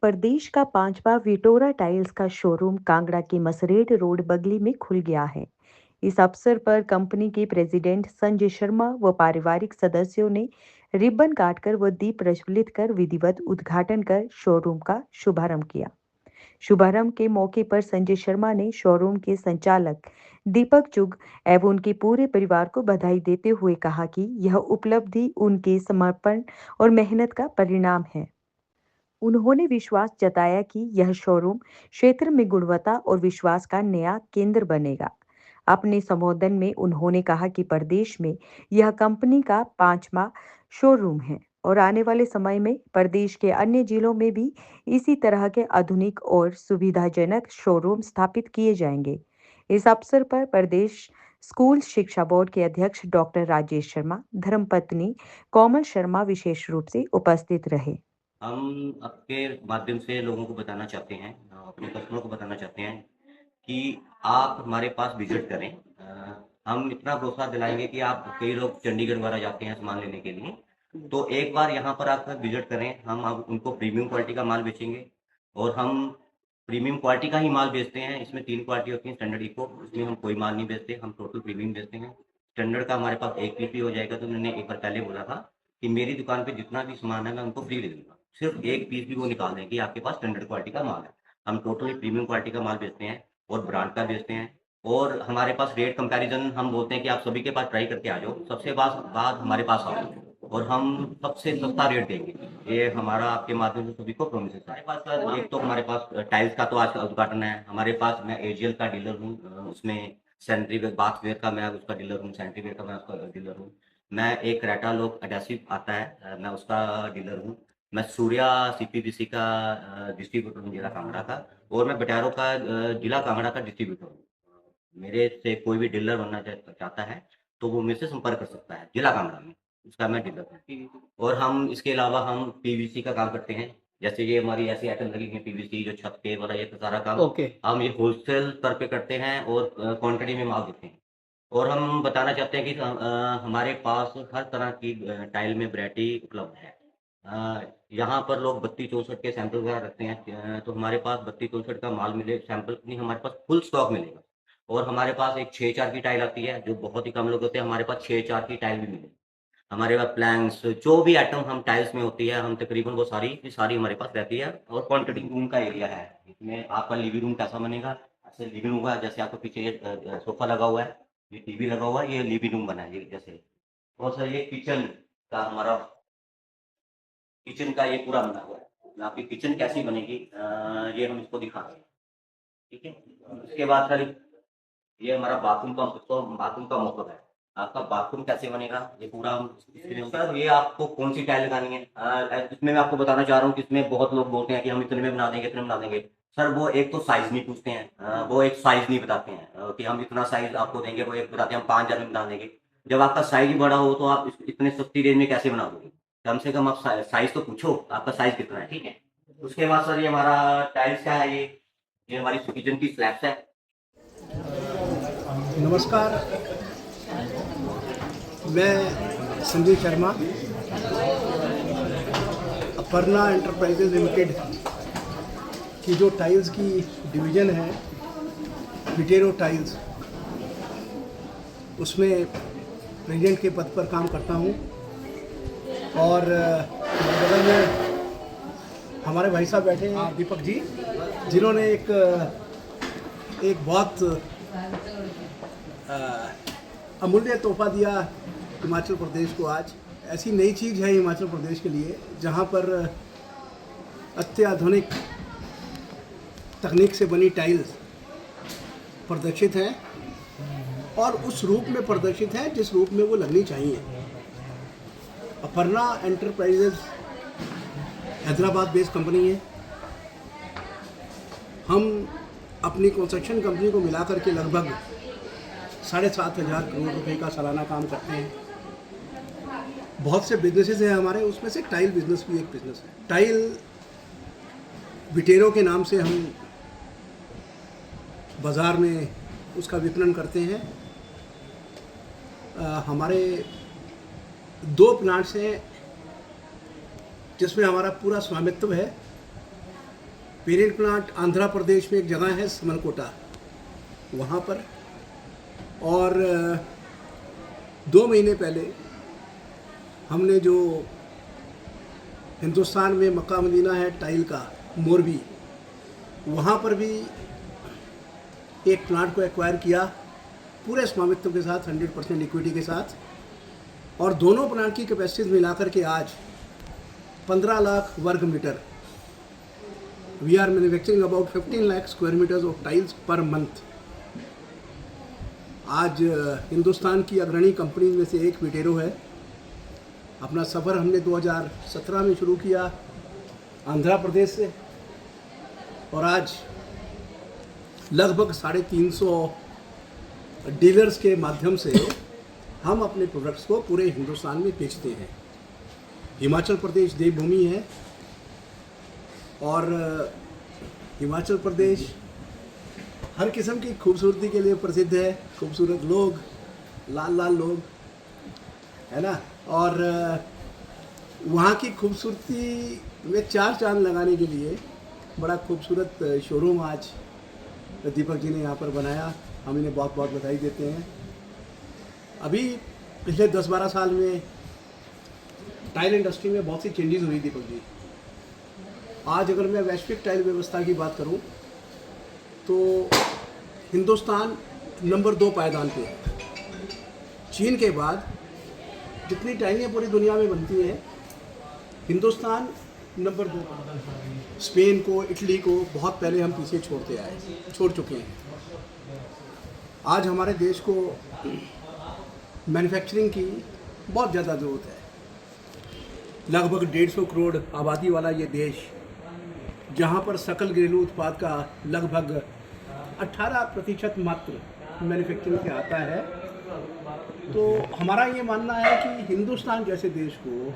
प्रदेश का पांचवा विटोरा टाइल्स का शोरूम कांगड़ा के मसरेड रोड बगली में खुल गया है। इस अवसर पर कंपनी के प्रेसिडेंट संजय शर्मा व पारिवारिक सदस्यों ने रिबन काटकर व दीप प्रज्वलित कर विधिवत उद्घाटन कर शोरूम का शुभारंभ किया। शुभारंभ के मौके पर संजय शर्मा ने शोरूम के संचालक दीपक चुग एवं उनके पूरे परिवार को बधाई देते हुए कहा कि यह उपलब्धि उनके समर्पण और मेहनत का परिणाम है। उन्होंने विश्वास जताया कि यह शोरूम क्षेत्र में गुणवत्ता और विश्वास का नया केंद्र बनेगा। अपने संबोधन में उन्होंने कहा कि प्रदेश में यह कंपनी का पांचवा शोरूम है और आने वाले समय में प्रदेश के अन्य जिलों में भी इसी तरह के आधुनिक और सुविधाजनक शोरूम स्थापित किए जाएंगे। इस अवसर पर प्रदेश स्कूल शिक्षा बोर्ड के अध्यक्ष डॉक्टर राजेश शर्मा, धर्मपत्नी कोमल शर्मा विशेष रूप से उपस्थित रहे। हम आपके माध्यम से लोगों को बताना चाहते हैं, अपने कस्टमर को बताना चाहते हैं कि आप हमारे पास विजिट करें। हम इतना भरोसा दिलाएंगे कि आप कई लोग चंडीगढ़ वगैरह जाते हैं सामान लेने के लिए, तो एक बार यहाँ पर आकर विजिट करें। हम अब उनको प्रीमियम क्वालिटी का माल बेचेंगे और हम प्रीमियम क्वालिटी का ही माल बेचते हैं। इसमें 3 क्वालिटी होती है, स्टैंडर्ड, इको। इसमें हम कोई माल नहीं बेचते, हम टोटल प्रीमियम बेचते हैं। स्टैंडर्ड का हमारे पास 1 पीस भी हो जाएगा, तो मैंने एक बार पहले बोला था कि मेरी दुकान पे जितना भी सामान है मैं उनको फ्री दे दूँगा। सिर्फ 1 पीस भी वो निकाल दें कि आपके पास स्टैंडर्ड क्वालिटी का माल है। हम टोटली प्रीमियम क्वालिटी का माल बेचते हैं और ब्रांड का बेचते हैं। और हमारे पास रेट कंपैरिज़न हम बोलते हैं कि आप सभी के पास ट्राई करके आ जाओ, सबसे बाद हमारे पास आओ और हम सबसे सस्ता रेट देंगे। ये हमारा आपके माध्यम से सभी को प्रॉमिस है। हमारे पास एक तो हमारे पास टाइल्स का तो आज का उद्घाटन है। हमारे पास मैं एजीएल का डीलर हूँ, उसमें सैनिटरी वेयर, बाथवेयर का मैं उसका डीलर हूँ, सैनिटरी वेयर का मैं उसका डीलर हूँ। मैं एक क्रेटा लोक एडेसिव आता है, मैं उसका डीलर हूँ। मैं सूर्या सीपीवीसी का डिस्ट्रीब्यूटर हूँ जिला कांगड़ा का, और मैं बटारो का जिला कांगड़ा का डिस्ट्रीब्यूटर हूँ। मेरे से कोई भी डीलर बनना चाहता है तो वो मेरे से संपर्क कर सकता है जिला कांगड़ा में, उसका मैं डीलर हूँ। और हम इसके अलावा हम पीवीसी का काम करते हैं। जैसे ये हमारी ऐसी आइटम लगी है पीवीसी, जो छत पे वाला, ये सारा काम हम ये होलसेल स्तर पे करते हैं और क्वांटिटी में माल देते हैं। और हम बताना चाहते हैं कि हमारे पास हर तरह की टाइल में वैरायटी उपलब्ध है। यहाँ पर लोग 32-64 के सैंपल वगैरह रखते हैं, तो हमारे पास 32-64 का माल मिले, सैंपल नहीं, हमारे पास फुल स्टॉक मिलेगा। और हमारे पास एक 6-4 की टाइल आती है, जो बहुत ही कम लोग होते हैं, हमारे पास 6-4 की टाइल भी मिलेगी। हमारे पास प्लैंक्स, जो भी आइटम हम टाइल्स में होती है, हम तकरीबन वो सारी की सारी हमारे पास रहती है। और क्वांटिटी रूम का एरिया है, इसमें आपका लिविंग रूम कैसा बनेगा, ऐसे लिविंग रूम का, जैसे आपको पीछे ये सोफा लगा हुआ है, ये टीवी लगा हुआ है, ये लिविंग रूम बना है ये जैसे। और सर ये किचन का हमारा, किचन का ये पूरा बना हुआ है। आपकी किचन कैसी बनेगी, ये हम इसको दिखाते हैं, ठीक है। उसके बाद सर ये हमारा बाथरूम का, तो बाथरूम का मतलब है आपका बाथरूम कैसे बनेगा, ये पूरा हम सर, ये आपको कौन सी टाइल लगानी है, इसमें मैं आपको बताना चाह रहा हूँ कि इसमें बहुत लोग बोलते हैं कि हम इतने में बना देंगे, इतने में बना देंगे। सर वो एक तो साइज नहीं पूछते हैं, वो एक साइज नहीं बताते हैं कि हम इतना साइज आपको देंगे, वो एक बताते हैं हम 5,000 में बना देंगे। जब आपका साइज ही बड़ा हो तो आप इतने सस्ती रेंज में कैसे बना दोगे। कम से कम आप साइज तो पूछो, आपका साइज कितना है, ठीक है। उसके बाद सर ये हमारा टाइल्स का है, ये हमारी किचन की स्लैब्स है। नमस्कार, मैं संजय शर्मा, अपर्णा एंटरप्राइजेज लिमिटेड की जो टाइल्स की डिवीज़न है, विटेरो टाइल्स, उसमें प्रेसिडेंट के पद पर काम करता हूँ। और मेरे बगल में हमारे भाई साहब बैठे हैं, दीपक जी, जिन्होंने एक बहुत अमूल्य तोहफा दिया हिमाचल प्रदेश को। आज ऐसी नई चीज़ है हिमाचल प्रदेश के लिए, जहाँ पर अत्याधुनिक तकनीक से बनी टाइल्स प्रदर्शित हैं और उस रूप में प्रदर्शित हैं जिस रूप में वो लगनी चाहिए। Aparna enterprises Hyderabad based company है। हम अपनी कंस्ट्रक्शन कंपनी को मिलाकर के लगभग 7,500 करोड़ रुपए का सालाना काम करते हैं। बहुत से बिजनेसेस हैं हमारे, उसमें से टाइल बिजनेस भी एक बिजनेस है। टाइल विटेरो के नाम से हम बाज़ार में उसका विपणन करते हैं। हमारे 2 प्लांट्स हैं जिसमें हमारा पूरा स्वामित्व है। पेरेंट प्लांट आंध्र प्रदेश में एक जगह है समरकोटा, वहाँ पर। और 2 महीने पहले हमने जो हिंदुस्तान में मक्का मदीना है टाइल का, मोरबी, वहाँ पर भी एक प्लांट को एक्वायर किया पूरे स्वामित्व के साथ, 100% इक्विटी के साथ। और दोनों प्लांट की कैपेसिटीज मिलाकर के आज 15 लाख वर्ग metre, we are manufacturing about 15 lakh square metres of tiles per month. आज हिंदुस्तान की अग्रणी कंपनी में से एक विटेरो है। अपना सफ़र हमने 2017 में शुरू किया आंध्र प्रदेश से, और आज लगभग 350 डीलर्स के माध्यम से हम अपने प्रोडक्ट्स को पूरे हिंदुस्तान में बेचते हैं। हिमाचल प्रदेश देवभूमि है, और हिमाचल प्रदेश हर किस्म की खूबसूरती के लिए प्रसिद्ध है। खूबसूरत लोग, लाल लाल लोग, है ना। और वहाँ की खूबसूरती में 4 चांद लगाने के लिए बड़ा खूबसूरत शोरूम आज दीपक जी ने यहाँ पर बनाया। हम इन्हें बहुत बहुत बधाई देते हैं। अभी पिछले 10-12 साल में टाइल इंडस्ट्री में बहुत सी चेंजेस हुई दीपक जी। आज अगर मैं वैश्विक टाइल व्यवस्था की बात करूं तो हिंदुस्तान नंबर 2 पायदान पे है। चीन के बाद जितनी टाइलें पूरी दुनिया में बनती हैं, हिंदुस्तान नंबर 2। स्पेन को, इटली को बहुत पहले हम पीछे छोड़ चुके हैं। आज हमारे देश को मैन्युफैक्चरिंग की बहुत ज़्यादा ज़रूरत है। लगभग 150 करोड़ आबादी वाला ये देश, जहाँ पर सकल घरेलू उत्पाद का लगभग 18% मात्र मैन्युफैक्चरिंग से आता है, तो हमारा ये मानना है कि हिंदुस्तान जैसे देश को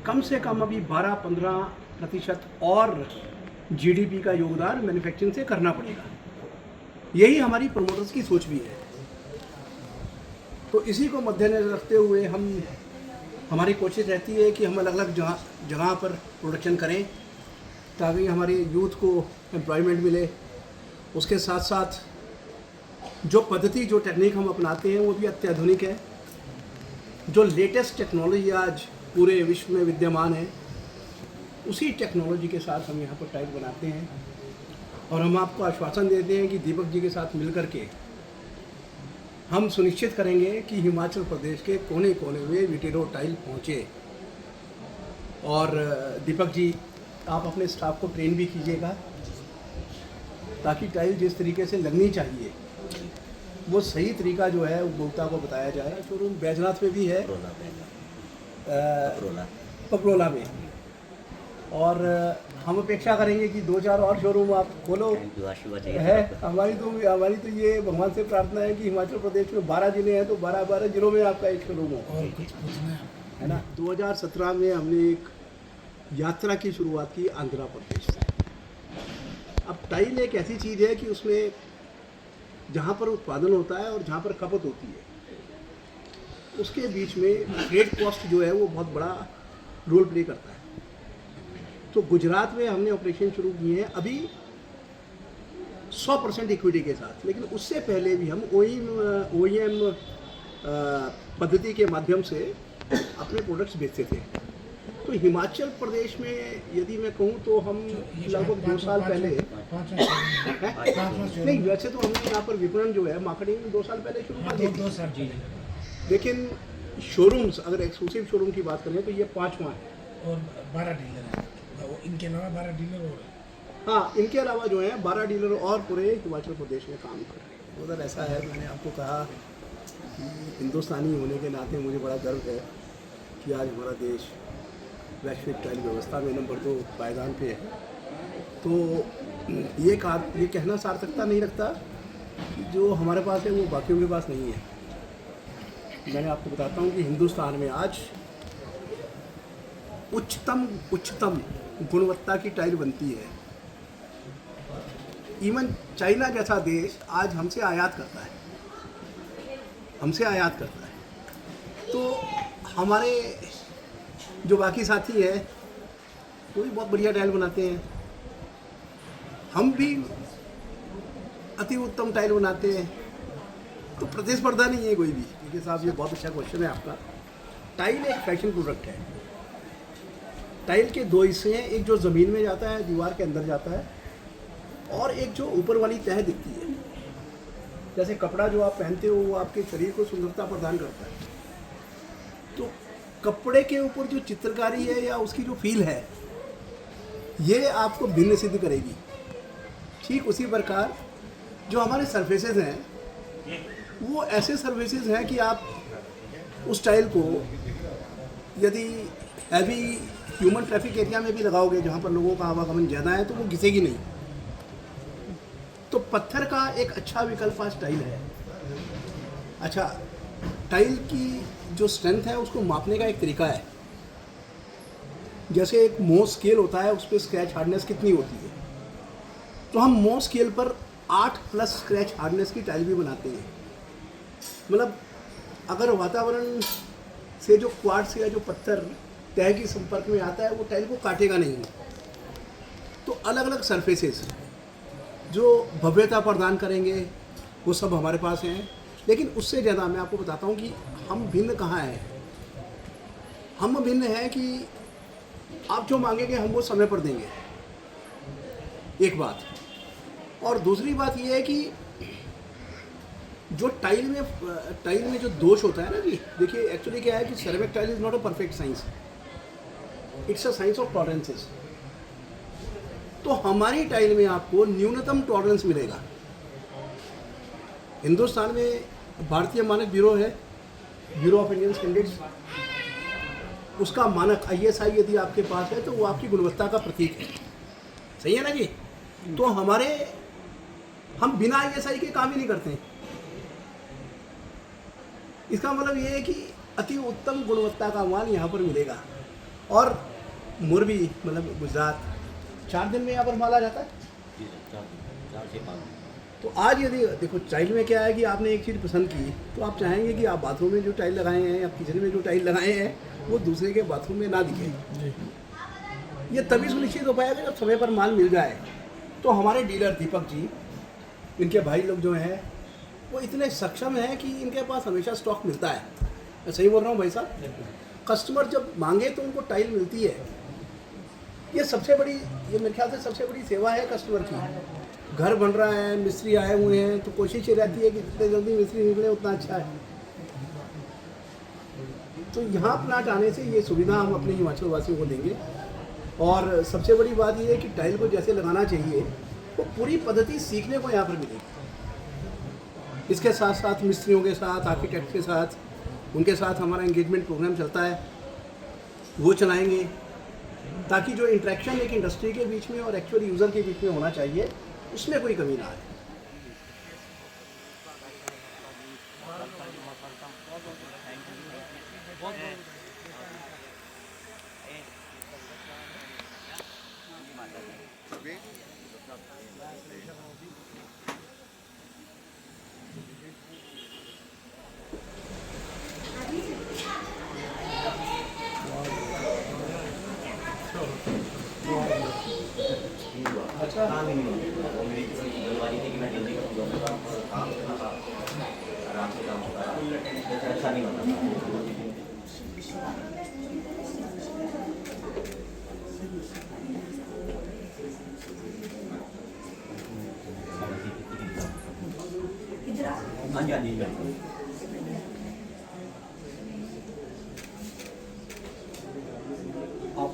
कम से कम अभी 12-15% और जीडीपी का योगदान मैन्युफैक्चरिंग से करना पड़ेगा। यही हमारी प्रमोटर्स की सोच भी है। तो इसी को मद्देनजर रखते हुए हमारी कोशिश रहती है कि हम अलग अलग जगह पर प्रोडक्शन करें, ताकि हमारी यूथ को एम्प्लॉयमेंट मिले। उसके साथ साथ जो पद्धति, जो टेक्निक हम अपनाते हैं वो भी अत्याधुनिक है। जो लेटेस्ट टेक्नोलॉजी आज पूरे विश्व में विद्यमान है, उसी टेक्नोलॉजी के साथ हम यहाँ पर टाइल बनाते हैं। और हम आपको आश्वासन देते हैं कि दीपक जी के साथ मिलकर के हम सुनिश्चित करेंगे कि हिमाचल प्रदेश के कोने कोने में विटेरो टाइल पहुँचे। और दीपक जी, आप अपने स्टाफ को ट्रेन भी कीजिएगा, ताकि टाइल जिस तरीके से लगनी चाहिए वो सही तरीका जो है उपभोक्ता को बताया जाए। शोरूम बैजनाथ में भी है, पकरोला में, और हम अपेक्षा करेंगे कि 2-4 और शोरूम आप खोलो। है हमारी तो ये भगवान से प्रार्थना है कि हिमाचल प्रदेश में 12 जिले हैं, तो 12 जिलों में आपका एक शोरूम हो, है ना। 2017 में हमने एक यात्रा की शुरुआत की आंध्र प्रदेश से। अब टाइल एक ऐसी चीज़ है कि उसमें जहाँ पर उत्पादन होता है और जहाँ पर खपत होती है, उसके बीच में फ्रेट कॉस्ट जो है वो बहुत बड़ा रोल प्ले करता है। तो गुजरात में हमने ऑपरेशन शुरू किए हैं अभी 100% इक्विटी के साथ, लेकिन उससे पहले भी हम OEM पद्धति के माध्यम से अपने प्रोडक्ट्स बेचते थे। तो हिमाचल प्रदेश में यदि मैं कहूँ तो हम लगभग 2 साल पहले नहीं, वैसे तो हमने यहाँ पर विपणन जो है, मार्केटिंग 2 साल पहले शुरू कर दी, लेकिन शोरूम्स, अगर एक्सक्लूसिव शोरूम की बात करें तो ये 5वां है और 12 डीलर हैं। इनके अलावा 12 डीलर और, हाँ, इनके अलावा जो है 12 डीलर और पूरे हिमाचल प्रदेश में काम कर रहे हैं। उधर ऐसा है, मैंने आपको कहा कि हिंदुस्तानी होने के नाते मुझे बड़ा गर्व है कि आज हमारा देश वैश्विक टाइल व्यवस्था में नंबर 2 पायदान पे है। तो ये कहना सार्थकता नहीं रखता कि जो हमारे पास है वो बाकियों के पास नहीं है। मैंने आपको बताता हूँ कि हिंदुस्तान में आज उच्चतम गुणवत्ता की टाइल बनती है। इवन चाइना जैसा देश आज हमसे आयात करता है। तो हमारे जो बाकी साथी हैं वो भी बहुत बढ़िया टाइल बनाते हैं। हम भी अति उत्तम टाइल बनाते हैं, तो प्रतिस्पर्धा नहीं है कोई भी। देखिए साहब, ये बहुत अच्छा क्वेश्चन है आपका। टाइल एक फैशन प्रोडक्ट है। टाइल के दो हिस्से हैं, एक जो ज़मीन में जाता है, दीवार के अंदर जाता है, और एक जो ऊपर वाली तह दिखती है। जैसे कपड़ा जो आप पहनते हो वो आपके शरीर को सुंदरता प्रदान करता है, तो कपड़े के ऊपर जो चित्रकारी है या उसकी जो फील है, ये आपको भिन्न सिद्ध करेगी। ठीक उसी प्रकार जो हमारे सरफेसेस हैं, वो ऐसे सरफेसेस हैं कि आप उस टाइल को यदि हैवी ह्यूमन ट्रैफिक एरिया में भी लगाओगे, जहाँ पर लोगों का आवागमन ज़्यादा है, तो वो घिसेगी नहीं। तो पत्थर का एक अच्छा विकल्प आज टाइल है। अच्छा, टाइल की जो स्ट्रेंथ है उसको मापने का एक तरीका है। जैसे एक मो स्केल होता है, उस पर स्क्रैच हार्डनेस कितनी होती है, तो हम मो स्केल पर 8+ स्क्रैच हार्डनेस की टाइल भी बनाते हैं। मतलब अगर वातावरण से जो क्वार्ट्स या जो पत्थर तह के संपर्क में आता है, वो टाइल को काटेगा नहीं। तो अलग अलग सरफेसेस जो भव्यता प्रदान करेंगे, वो सब हमारे पास हैं। लेकिन उससे ज़्यादा मैं आपको बताता हूँ कि हम भिन्न कहाँ हैं। हम भिन्न हैं कि आप जो मांगेंगे हम वो समय पर देंगे, एक बात। और दूसरी बात ये है कि जो टाइल में जो दोष होता है ना जी, देखिए एक्चुअली क्या है कि ceramic tile is not a perfect science, it's a science of tolerances. तो हमारी टाइल में आपको न्यूनतम टॉलरेंस मिलेगा। हिंदुस्तान में भारतीय मानक ब्यूरो है, ब्यूरो ऑफ इंडियन स्टैंडर्ड्स। उसका मानक ISI यदि आपके पास है तो वो आपकी गुणवत्ता का प्रतीक है। सही है ना जी? तो हम बिना ISI के काम ही नहीं करते। इसका मतलब ये है कि अति उत्तम गुणवत्ता का माल यहाँ पर मिलेगा। और मोरबी मतलब गुजरात 4 दिन में यहाँ पर माल आ जाता है। जी सर, 4 से 5। तो आज यदि देखो टाइल में क्या है कि आपने एक चीज़ पसंद की, तो आप चाहेंगे कि आप बाथरूम में जो टाइल लगाए हैं या किचन में जो टाइल लगाए हैं, वो दूसरे के बाथरूम में ना दिखे। ये तभी सुनिश्चित हो पाएगा जब समय पर माल मिल जाए। तो हमारे डीलर दीपक जी, इनके भाई लोग जो हैं, वो इतने सक्षम हैं कि इनके पास हमेशा स्टॉक मिलता है। मैं सही बोल रहा हूँ भाई साहब? कस्टमर जब मांगे तो उनको टाइल मिलती है। ये मेरे ख्याल से सबसे बड़ी सेवा है कस्टमर की। घर बन रहा है, मिस्त्री आए हुए हैं, तो कोशिश ये रहती है कि जितने जल्दी मिस्त्री निकले उतना अच्छा है। तो यहाँ प्लांट आने से ये सुविधा हम अपने हिमाचल वासियों को देंगे। और सबसे बड़ी बात ये है कि टाइल को जैसे लगाना चाहिए, वो पूरी पद्धति सीखने को यहाँ पर मिलेगी। इसके साथ साथ मिस्त्रियों के साथ, आर्किटेक्ट के साथ, उनके साथ हमारा एंगेजमेंट प्रोग्राम चलता है, वो चलाएंगे, ताकि जो इंटरेक्शन एक इंडस्ट्री के बीच में और एक्चुअल यूज़र के बीच में होना चाहिए, उसमें कोई कमी ना आए। अच्छा, हाँ, नहीं, वो मेरी जल्दबाजी थी कि मैं जल्दी करूँगा, काम करना था, आराम से काम होगा, अच्छा नहीं होता। हाँ जी, हाँ जी, आप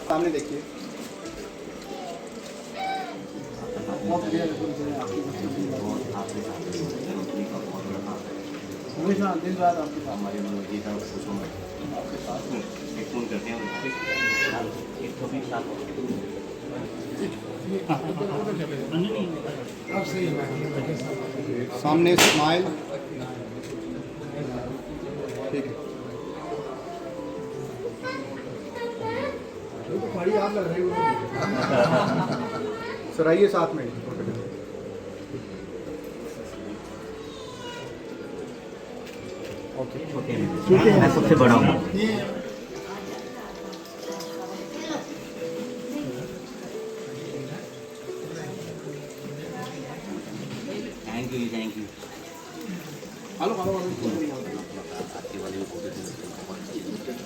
सामने देखिए, बहुत बढ़िया हमेशा दिन रात आपके साथ। हमारे मनोजी का पूछो मैं आपके साथ हूँ, एक फ़ोन करते हैं, एक तो भी साथ सामने स्माइल, ठीक है। तो खड़ी आप लग रही हो सर, आइए साथ में। छोटे हैं, मैं सबसे बड़ा हूँ। Thank you, thank you. Hello hello आपके वाले भी बहुत अच्छे